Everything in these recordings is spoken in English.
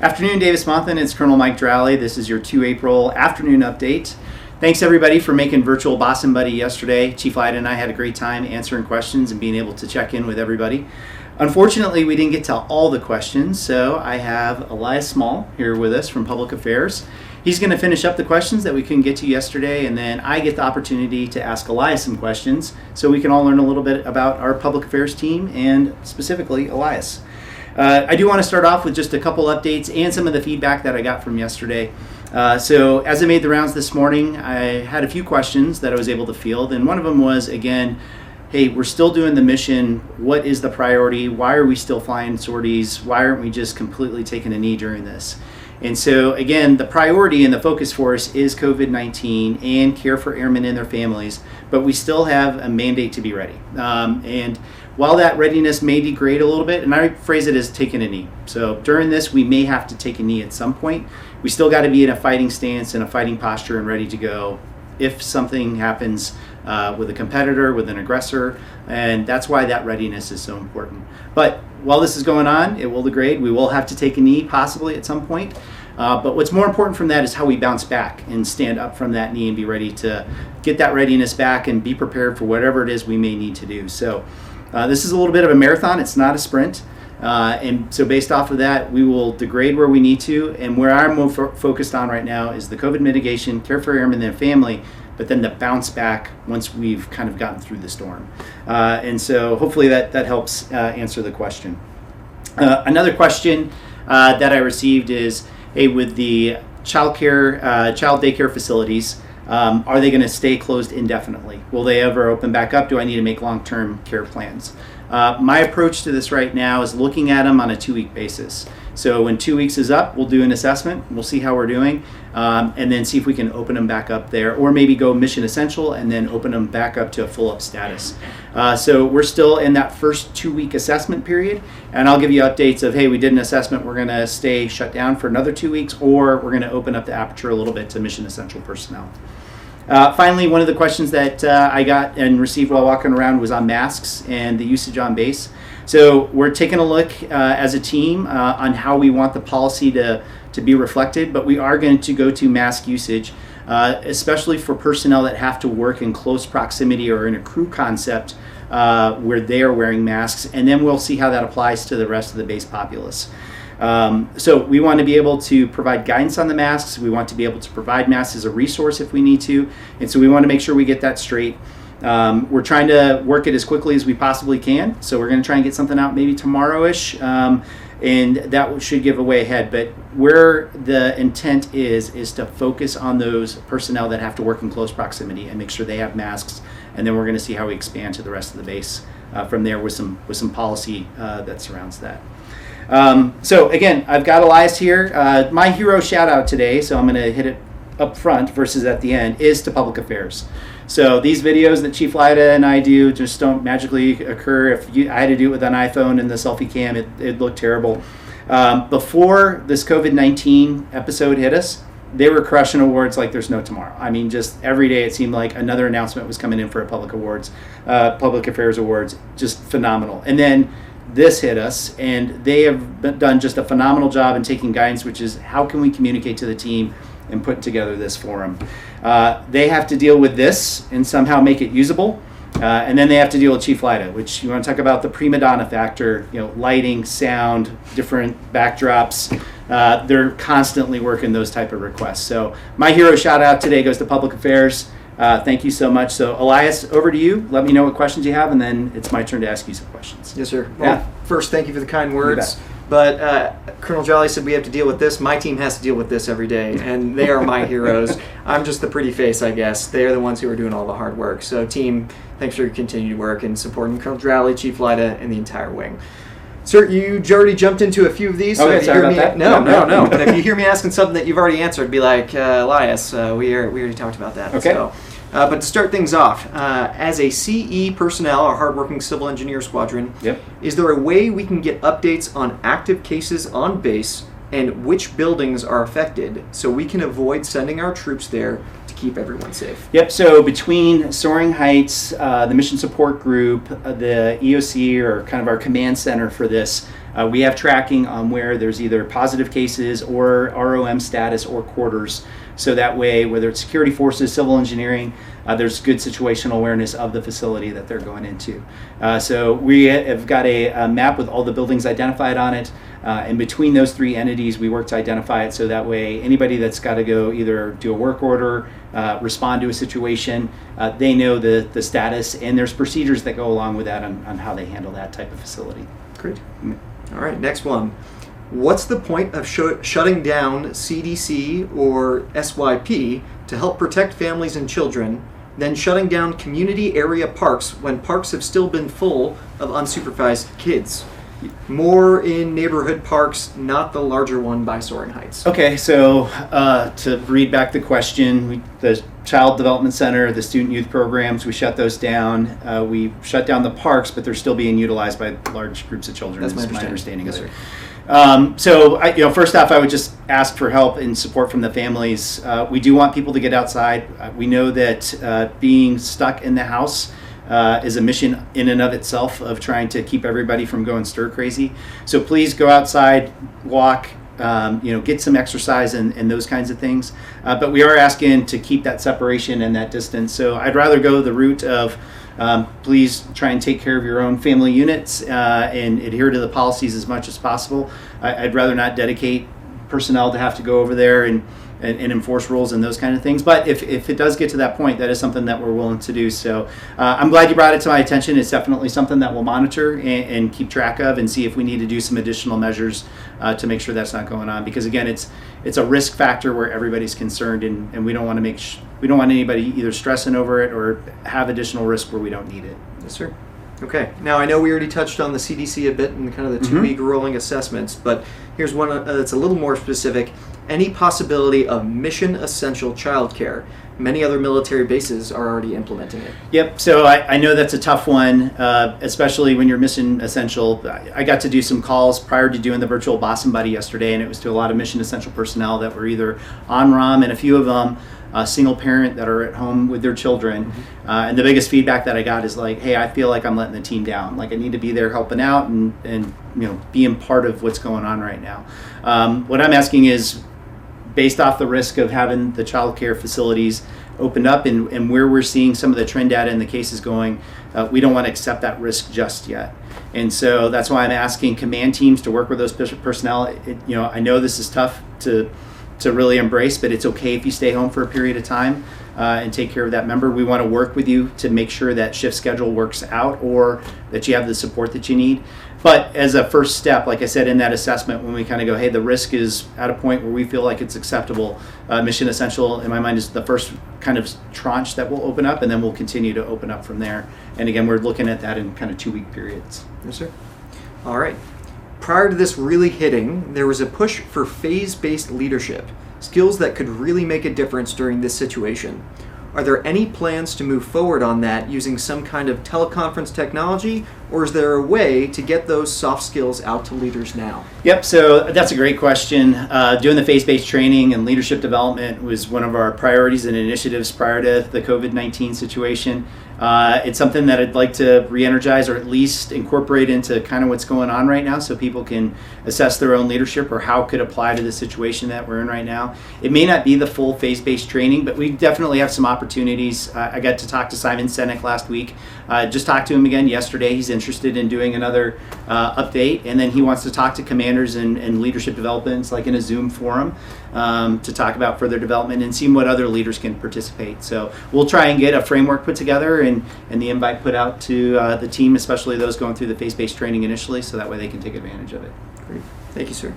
Afternoon, Davis-Monthan. It's Col Michael Drowley. This is your 2 April afternoon update. Thanks everybody for making virtual Boss and Buddy yesterday. Chief Lyda and I had a great time answering questions and being able to check in with everybody. Unfortunately, we didn't get to all the questions, so I have Elias Small here with us from Public Affairs. He's going to finish up the questions that we couldn't get to yesterday, and then I get the opportunity to ask Elias some questions so we can all learn a little bit about our Public Affairs team and specifically Elias. I do want to start off with just a couple updates and some of the feedback that I got from yesterday. So as I made the rounds this morning, I had a few questions that I was able to field, and one of them was, again, hey, we're still doing the mission. What is the priority? Why are we still flying sorties? Why aren't we just completely taking a knee during this? And so, again, the priority and the focus for us is COVID-19 and care for airmen and their families, but we still have a mandate to be ready. And while that readiness may degrade a little bit, and I phrase it as taking a knee. So during this, we may have to take a knee at some point. We still got to be in a fighting stance and a fighting posture and ready to go if something happens with a competitor, with an aggressor, and that's why that readiness is so important. But while this is going on, it will degrade. We will have to take a knee possibly at some point. But what's more important from that is how we bounce back and stand up from that knee and be ready to get that readiness back and be prepared for whatever it is we may need to do. So this is a little bit of a marathon. It's not a sprint. And so based off of that, we will degrade where we need to. And where I'm more focused on right now is the COVID mitigation, care for airmen and their family, but then the bounce back once we've kind of gotten through the storm. And so hopefully that helps answer the question. Another question that I received is, hey, with the child daycare facilities, are they going to stay closed indefinitely? Will they ever open back up? Do I need to make long-term care plans? My approach to this right now is looking at them on a 2-week basis. So when 2 weeks is up, we'll do an assessment. We'll see how we're doing, and then see if we can open them back up there, or maybe go mission essential and then open them back up to a full up status. So we're still in that first 2-week assessment period, and I'll give you updates of, hey, we did an assessment, we're going to stay shut down for another 2 weeks, or we're going to open up the aperture a little bit to mission essential personnel. Finally, one of the questions that I got and received while walking around was on masks and the usage on base. So we're taking a look as a team on how we want the policy to be reflected, but we are going to go to mask usage, especially for personnel that have to work in close proximity or in a crew concept where they are wearing masks, and then we'll see how that applies to the rest of the base populace. So we want to be able to provide guidance on the masks. We want to be able to provide masks as a resource if we need to. And so we want to make sure we get that straight. We're trying to work it as quickly as we possibly can. So we're going to try and get something out maybe tomorrow-ish. And that should give a way ahead. But where the intent is to focus on those personnel that have to work in close proximity and make sure they have masks. And then we're going to see how we expand to the rest of the base from there with some policy that surrounds that. So again, I've got Elias here. My hero shout out today, so I'm going to hit it up front versus at the end, is to Public Affairs. So these videos that Chief Lyda and I do just don't magically occur. I had to do it with an iPhone and the selfie cam, it looked terrible. Before this COVID-19 episode hit us, they were crushing awards like there's no tomorrow. I mean, just every day it seemed like another announcement was coming in for a Public Affairs Awards, just phenomenal. And then this hit us, and they have done just a phenomenal job in taking guidance, which is how can we communicate to the team and put together this forum. They have to deal with this and somehow make it usable, and then they have to deal with Chief Lyda, which you want to talk about the prima donna factor, lighting, sound, different backdrops. They're constantly working those type of requests. So my hero shout out today goes to Public Affairs. Thank you so much. So Elias, over to you. Let me know what questions you have, and then it's my turn to ask you some questions. Yes, sir. Well, first, thank you for the kind words. But Colonel Drowley said we have to deal with this. My team has to deal with this every day, and they are my heroes. I'm just the pretty face, I guess. They are the ones who are doing all the hard work. So team, thanks for your continued work and supporting Colonel Drowley, Chief Lyda, and the entire wing. Sir, you already jumped into a few of these. Okay, sorry about that. No. But if you hear me asking something that you've already answered, be like, Elias, we already talked about that. Okay. So, but to start things off, as a CE personnel, our hardworking civil engineer squadron, is there a way we can get updates on active cases on base and which buildings are affected so we can avoid sending our troops there to keep everyone safe? Yep, so between Soaring Heights, the Mission Support Group, the EOC, or kind of our command center for this, We have tracking on where there's either positive cases or ROM status or quarters. So that way, whether it's security forces, civil engineering, there's good situational awareness of the facility that they're going into. So we have got a map with all the buildings identified on it. And between those three entities, we work to identify it so that way anybody that's got to go either do a work order, respond to a situation, they know the status, and there's procedures that go along with that on how they handle that type of facility. Great. All right, next one. What's the point of shutting down CDC or SYP to help protect families and children, then shutting down community area parks when parks have still been full of unsupervised kids? More in neighborhood parks, not the larger one by Soaring Heights. Okay, so to read back the question, the Child Development Center, the student youth programs, we shut those down. We shut down the parks, but they're still being utilized by large groups of children. That's my understanding of yes, it. So, first off, I would just ask for help and support from the families. We do want people to get outside. We know that being stuck in the house is a mission in and of itself of trying to keep everybody from going stir crazy. So please go outside, walk, get some exercise and those kinds of things. But we are asking to keep that separation and that distance. So I'd rather go the route of please try and take care of your own family units and adhere to the policies as much as possible. I'd rather not dedicate personnel to have to go over there and enforce rules and those kind of things. But if it does get to that point, that is something that we're willing to do. So I'm glad you brought it to my attention. It's definitely something that we'll monitor and keep track of and see if we need to do some additional measures to make sure that's not going on. Because again, it's a risk factor where everybody's concerned, and we don't want to we don't want anybody either stressing over it or have additional risk where we don't need it. Yes, sir. Okay. Now, I know we already touched on the CDC a bit and kind of the 2-week rolling assessments, but here's one that's a little more specific. Any possibility of mission essential childcare? Many other military bases are already implementing it. Yep. So I know that's a tough one, especially when you're mission essential. I got to do some calls prior to doing the virtual Boss and Buddy yesterday, and it was to a lot of mission essential personnel that were either on ROM and a few of them single parent that are at home with their children. And the biggest feedback that I got is like, hey, I feel like I'm letting the team down. Like I need to be there helping out and being part of what's going on right now. What I'm asking is, based off the risk of having the child care facilities opened up and where we're seeing some of the trend data and the cases going, we don't want to accept that risk just yet. And so that's why I'm asking command teams to work with those personnel. I know this is tough to really embrace, but it's okay if you stay home for a period of time and take care of that member. We want to work with you to make sure that shift schedule works out or that you have the support that you need. But as a first step, like I said, in that assessment, when we kind of go, hey, the risk is at a point where we feel like it's acceptable, mission essential, in my mind, is the first kind of tranche that will open up, and then we'll continue to open up from there. And again, we're looking at that in kind of 2-week periods. Yes, sir. All right. Prior to this really hitting, there was a push for phase-based leadership, skills that could really make a difference during this situation. Are there any plans to move forward on that using some kind of teleconference technology, or is there a way to get those soft skills out to leaders now? Yep, so that's a great question. Doing the phase-based training and leadership development was one of our priorities and initiatives prior to the COVID-19 situation. It's something that I'd like to re-energize or at least incorporate into kind of what's going on right now so people can assess their own leadership or how it could apply to the situation that we're in right now. It may not be the full phase-based training, but we definitely have some opportunities. I got to talk to Simon Senek last week. Just talked to him again yesterday. He's interested in doing another update, and then he wants to talk to commanders and leadership developments like in a Zoom forum to talk about further development and see what other leaders can participate. So we'll try and get a framework put together and the invite put out to the team, especially those going through the phase-based training initially, so that way they can take advantage of it. Great. Thank you, sir.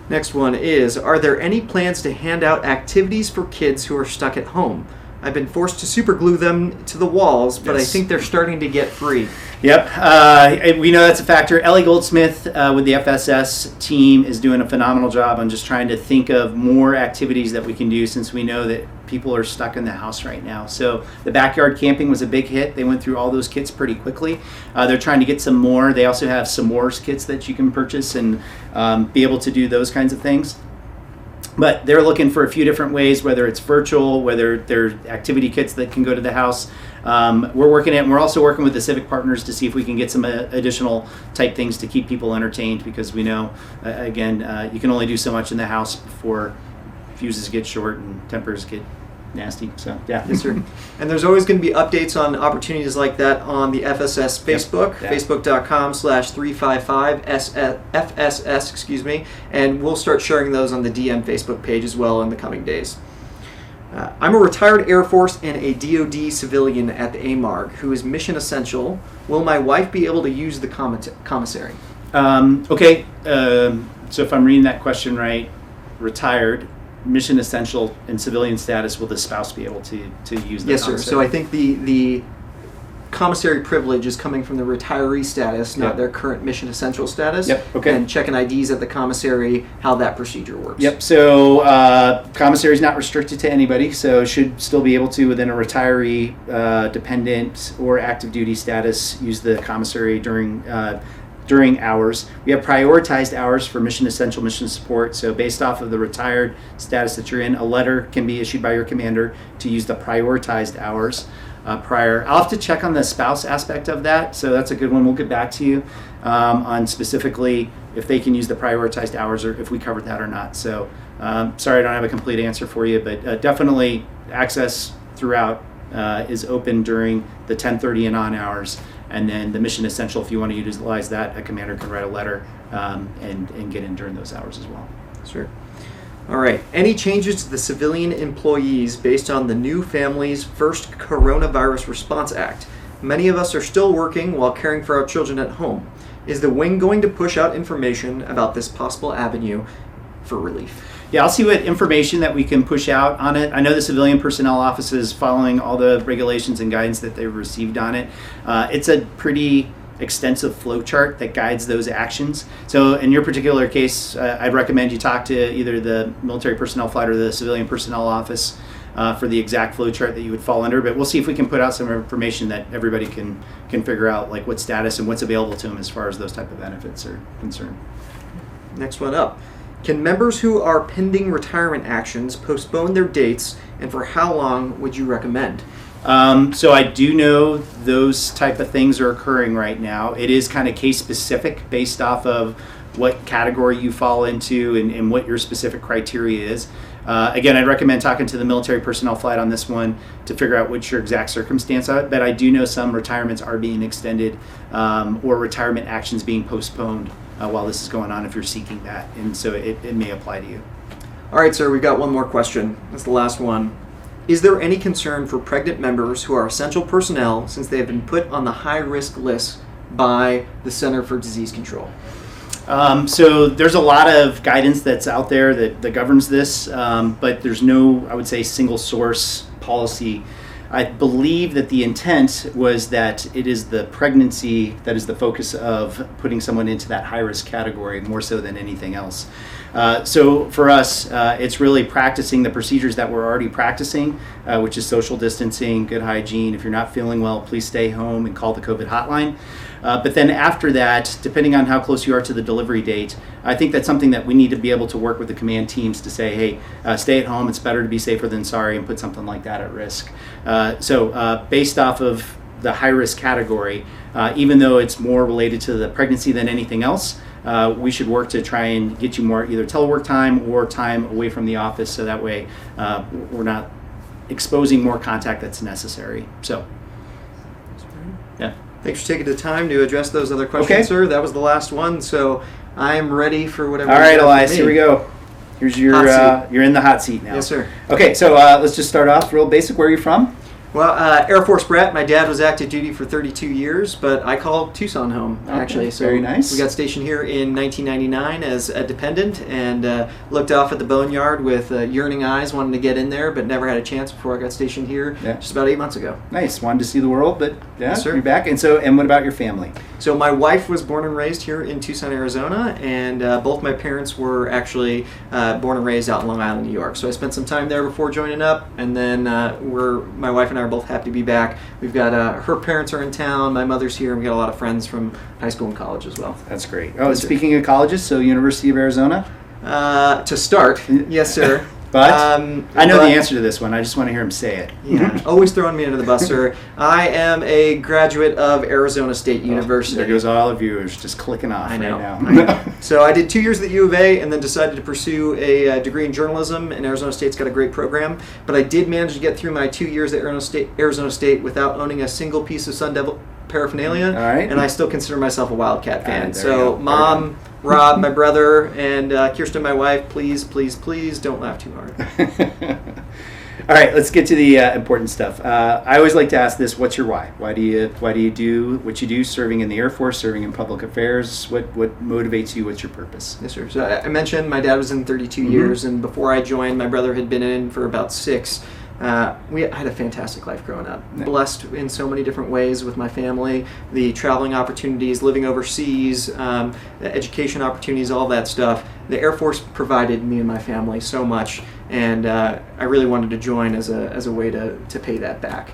Next one is, are there any plans to hand out activities for kids who are stuck at home? I've been forced to super glue them to the walls, but yes. I think they're starting to get free. Yep, we know that's a factor. Ellie Goldsmith with the FSS team is doing a phenomenal job on just trying to think of more activities that we can do since we know that people are stuck in the house right now. So the backyard camping was a big hit. They went through all those kits pretty quickly. They're trying to get some more. They also have s'mores kits that you can purchase and be able to do those kinds of things. But they're looking for a few different ways, whether it's virtual, whether they're activity kits that can go to the house. We're working it, and we're also working with the civic partners to see if we can get some additional type things to keep people entertained, because we know, you can only do so much in the house before fuses get short and tempers get nasty. So yeah. Yes, sir. And there's always going to be updates on opportunities like that on the FSS Facebook, facebook.com/355FSS, and we'll start sharing those on the DM Facebook page as well in the coming days. I'm a retired Air Force and a DoD civilian at the AMARG who is mission essential. Will my wife be able to use the commissary? Okay, so if I'm reading that question right, retired, mission essential, and civilian status, will the spouse be able to use the Yes, commissary? sir. So I think the commissary privilege is coming from the retiree status, not their current mission essential status. Yep, okay. And checking IDs at the commissary, how that procedure works. Yep, so commissary is not restricted to anybody, so should still be able to, within a retiree, dependent, or active duty status, use the commissary during hours. We have prioritized hours for mission essential, mission support. So based off of the retired status that you're in, a letter can be issued by your commander to use the prioritized hours prior. I'll have to check on the spouse aspect of that. So that's a good one. We'll get back to you on specifically if they can use the prioritized hours or if we covered that or not. So sorry, I don't have a complete answer for you, but definitely access throughout is open during the 10:30 and on hours. And then the mission essential, if you want to utilize that, a commander can write a letter and get in during those hours as well. Sure. All right. Any changes to the civilian employees based on the new Families First Coronavirus Response Act? Many of us are still working while caring for our children at home. Is the wing going to push out information about this possible avenue for relief? Yeah, I'll see what information that we can push out on it. I know the civilian personnel office is following all the regulations and guidance that they've received on it. It's a pretty extensive flow chart that guides those actions. So in your particular case, I'd recommend you talk to either the military personnel flight or the civilian personnel office for the exact flow chart that you would fall under. But we'll see if we can put out some information that everybody can figure out, like what status and what's available to them as far as those type of benefits are concerned. Next one up. Can members who are pending retirement actions postpone their dates, and for how long would you recommend? So I do know those type of things are occurring right now. It is kind of case specific based off of what category you fall into and what your specific criteria is. Again, I'd recommend talking to the military personnel flight on this one to figure out what your exact circumstance are. But I do know some retirements are being extended or retirement actions being postponed while this is going on if you're seeking that. And so it may apply to you. All right, sir, we've got one more question. That's the last one. Is there any concern for pregnant members who are essential personnel since they have been put on the high-risk list by the Center for Disease Control? So there's a lot of guidance that's out there that governs this, but there's no, I would say, single source policy. I believe that the intent was that it is the pregnancy that is the focus of putting someone into that high-risk category more so than anything else. So for us, it's really practicing the procedures that we're already practicing, which is social distancing, good hygiene. If you're not feeling well, please stay home and call the COVID hotline. But then after that, depending on how close you are to the delivery date, I think that's something that we need to be able to work with the command teams to say, hey, stay at home. It's better to be safer than sorry, and put something like that at risk. So based off of the high-risk category, even though it's more related to the pregnancy than anything else, we should work to try and get you more either telework time or time away from the office, so that way we're not exposing more contact that's necessary. So, yeah. Thanks for taking the time to address those other questions, sir. That was the last one, so I'm ready for whatever. All right, Elias, here we go. Here's your, you're in the hot seat now. Yes, sir. Okay, so let's just start off real basic. Where are you from? Well, Air Force brat. My dad was active duty for 32 years, but I call Tucson home, actually. So very nice. We got stationed here in 1999 as a dependent and looked off at the boneyard with yearning eyes, wanting to get in there, but never had a chance before I got stationed here just about 8 months ago. Nice. Wanted to see the world, but yes, you're back. And what about your family? So my wife was born and raised here in Tucson, Arizona, and both my parents were actually born and raised out in Long Island, New York. So I spent some time there before joining up, and then my wife and I are both happy to be back. We've got her parents are in town, my mother's here, and we got a lot of friends from high school and college as well. That's great. Oh, speaking of colleges, so University of Arizona? To start, yes, sir. But I know the answer to this one. I just want to hear him say it. Yeah, always throwing me under the bus, sir. I am a graduate of Arizona State University. There goes all of yours just clicking off I know. right now. I know. So I did 2 years at the U of A and then decided to pursue a degree in journalism, and Arizona State's got a great program. But I did manage to get through my 2 years at Arizona State without owning a single piece of Sun Devil paraphernalia, All right. and I still consider myself a Wildcat fan. There So, you go. Mom, Rob, my brother, and Kirsten, my wife, please, please, please don't laugh too hard. All right, let's get to the important stuff. I always like to ask this: what's your why? Why do you do what you do? Serving in the Air Force, serving in public affairs. What motivates you? What's your purpose? Yes, sir. So I mentioned my dad was in 32 years, and before I joined, my brother had been in for about 6. We had a fantastic life growing up. Yeah. Blessed in so many different ways with my family, the traveling opportunities, living overseas, the education opportunities, all that stuff. The Air Force provided me and my family so much, and I really wanted to join as a way to pay that back.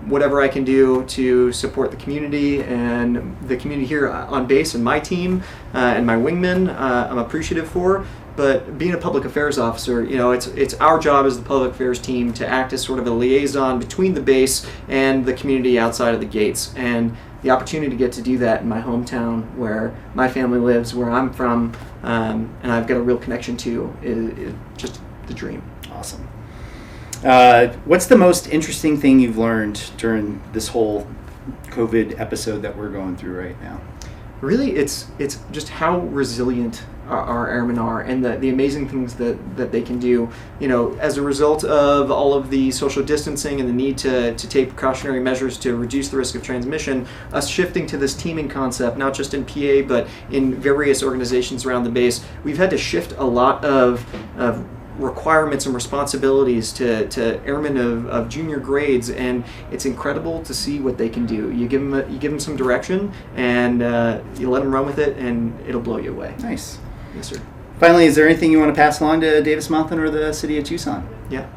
Whatever I can do to support the community and the community here on base and my team and my wingmen, I'm appreciative for. But being a public affairs officer, it's our job as the public affairs team to act as sort of a liaison between the base and the community outside of the gates. And the opportunity to get to do that in my hometown, where my family lives, where I'm from, and I've got a real connection to, is just the dream. Awesome. What's the most interesting thing you've learned during this whole COVID episode that we're going through right now? Really, it's just how resilient our airmen are, and the amazing things that they can do. As a result of all of the social distancing and the need to take precautionary measures to reduce the risk of transmission, us shifting to this teaming concept, not just in PA, but in various organizations around the base, we've had to shift a lot of requirements and responsibilities to airmen of junior grades, and it's incredible to see what they can do. You give them some direction, and you let them run with it, and it'll blow you away. Nice. Yes, sir. Finally, is there anything you want to pass along to Davis-Monthan or the city of Tucson? Yeah.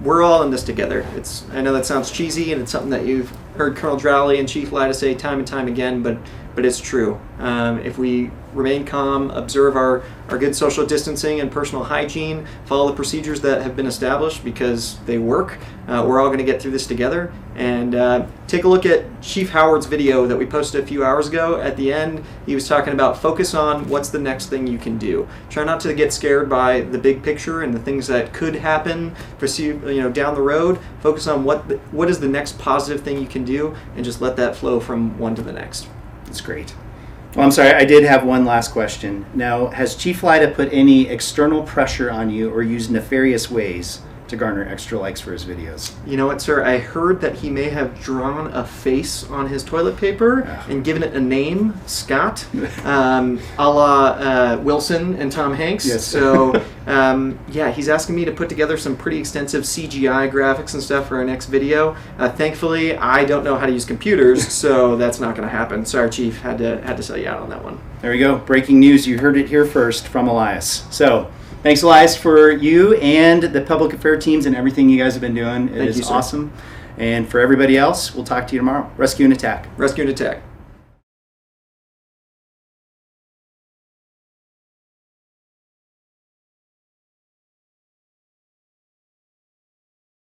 We're all in this together. I know that sounds cheesy, and it's something that you've heard Colonel Drowley and Chief Lyda say time and time again, but it's true. If we remain calm, observe our good social distancing and personal hygiene, follow the procedures that have been established because they work, we're all going to get through this together. And take a look at Chief Howard's video that we posted a few hours ago. At the end, he was talking about focus on what's the next thing you can do. Try not to get scared by the big picture and the things that could happen down the road. Focus on what is the next positive thing you can do, and just let that flow from one to the next. That's great. Well, I'm sorry, I did have one last question. Now, has Chief Lyda put any external pressure on you or used nefarious ways to garner extra likes for his videos? You know what, sir? I heard that he may have drawn a face on his toilet paper and given it a name, Scott, a la Wilson and Tom Hanks. Yes. So, he's asking me to put together some pretty extensive CGI graphics and stuff for our next video. Thankfully, I don't know how to use computers, so that's not going to happen. Sorry, Chief. Had to sell you out on that one. There we go. Breaking news. You heard it here first from Elias. So, thanks, Elias, for you and the public affairs teams and everything you guys have been doing. It is awesome. And for everybody else, we'll talk to you tomorrow. Rescue and Attack. Rescue and Attack.